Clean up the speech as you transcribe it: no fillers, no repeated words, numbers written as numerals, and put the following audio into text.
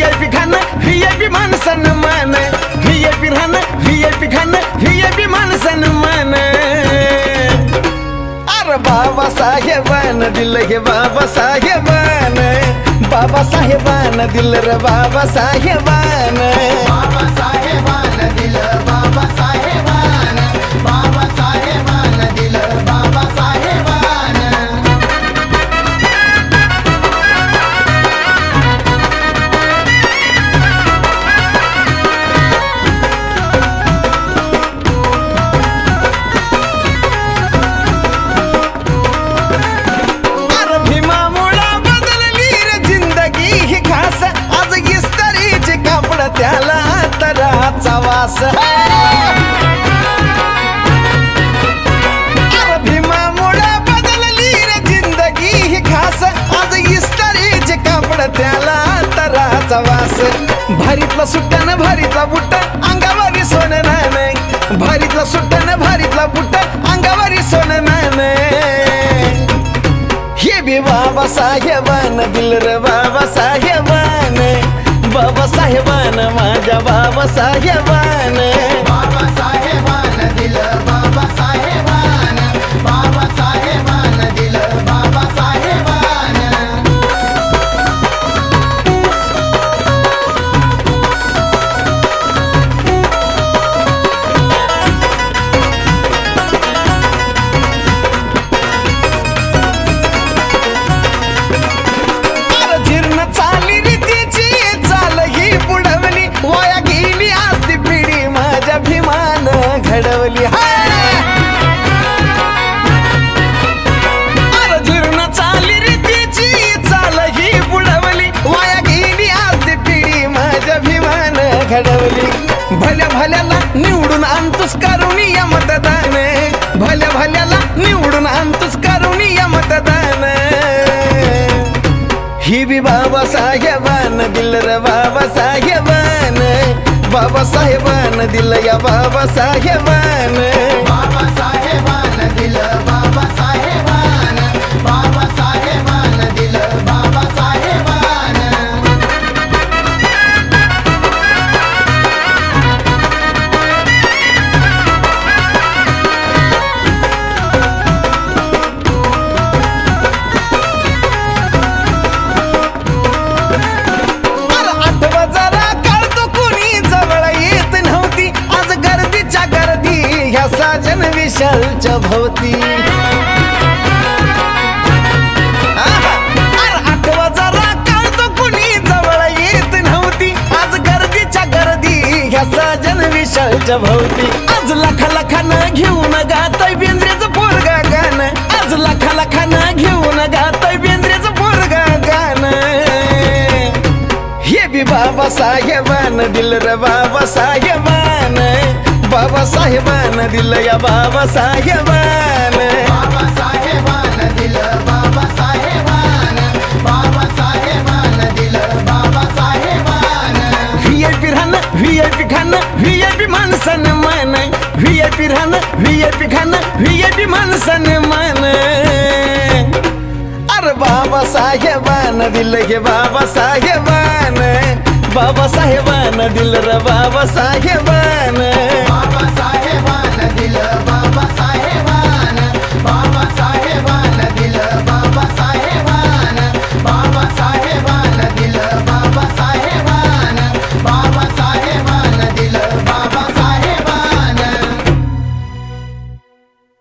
VIP खाणं VIP माणसानं मान VIP राहणं VIP खाणं VIP माणसानं मान अरे बाबासाहेबानं दिलं हे बाबासाहेबानं बाबासाहेबानं दिलं रे बाबासाहेबानं बाबासाहेबानं दिलं बाबासाहेबानं बाबासाहेबानं दिलं बाबासाहेबानं अरे भीमामुळं बदलली रे जिंदगी ही खास आज इस्त्रीचे कापड त्याला तराचा वास अरे भीमामुळं बदलली रे जिंदगी ही खास आज इस्त्रीचे कापड त्याला तराचा वास भारीतला सुट्टानं भारीतला बुट्टा अंगावरी सोनं नाणं भारीतला सुट्टानं भारीतला बुट्टा अंगावरी सोनं नाणं हे बी बाबासाहेबानं दिलं रे बाबासाहेबानं बाबासाहेबानं माझ्या बाबासाहेबानं बाबासाहेबानं दिलं बाबासाहेबानं बाबासाहेबानं दिलं बाबासाहेबानं अरे जीर्ण चाली रीतीची चाल ही बुडवली वाया गेली असती पिढी माझ्या भीमानं घडवली अरे जीर्ण चाली रीतीची चाल ही बुडवली वाया गेली असती पिढी माझ्या भीमानं घडवली भल्या भल्याला निवडून आणतोस करुणीय मतदान भल्या भल्याला निवडून आणतोस करुणीय मतदान ही बी बाबासाहेबानं दिलं रे बाबासाहेबानं बाबासाहेबानं दिलं या बाबासाहेबानं बाबासाहेबानं दिलं बाबासाहेबानं बाबासाहेबानं दिलं बाबासाहेबानं अरे आठवा जरा कळतो कुणी जवळ येत नव्हती आज गर्दीच्या गर्दी ह्या साजन विशालच्या भोवती अरे आठवा जरा कळतो कुणी जवळ येत नव्हती आज गर्दीच्या गर्दी ह्या साजन विशालच्या भोवती आज लाखा लाखानं घेऊन गाताय बेंद्रेचं पोरगा गाणं आज लाखा लाखानं घेऊन गाताय बेंद्रेचं पोरगा गाणं हे बी बाबासाहेबानं दिलं रे बाबासाहेबानं बाबासाहेबानं दिलं या बाबासाहेबानं बाबासाहेबानं दिलं बाबासाहेबानं बाबासाहेबानं दिलं बाबासाहेबानं VIP राहणं VIP खाणं VIP माणसानं मान VIP राहणं VIP खाणं VIP माणसानं मान अरे बाबासाहेबानं दिलं हे बाबासाहेबानं बाबासाहेबानं दिलं रे बाबासाहेबानं बाबासाहेबानं दिलं बाबासाहेबानं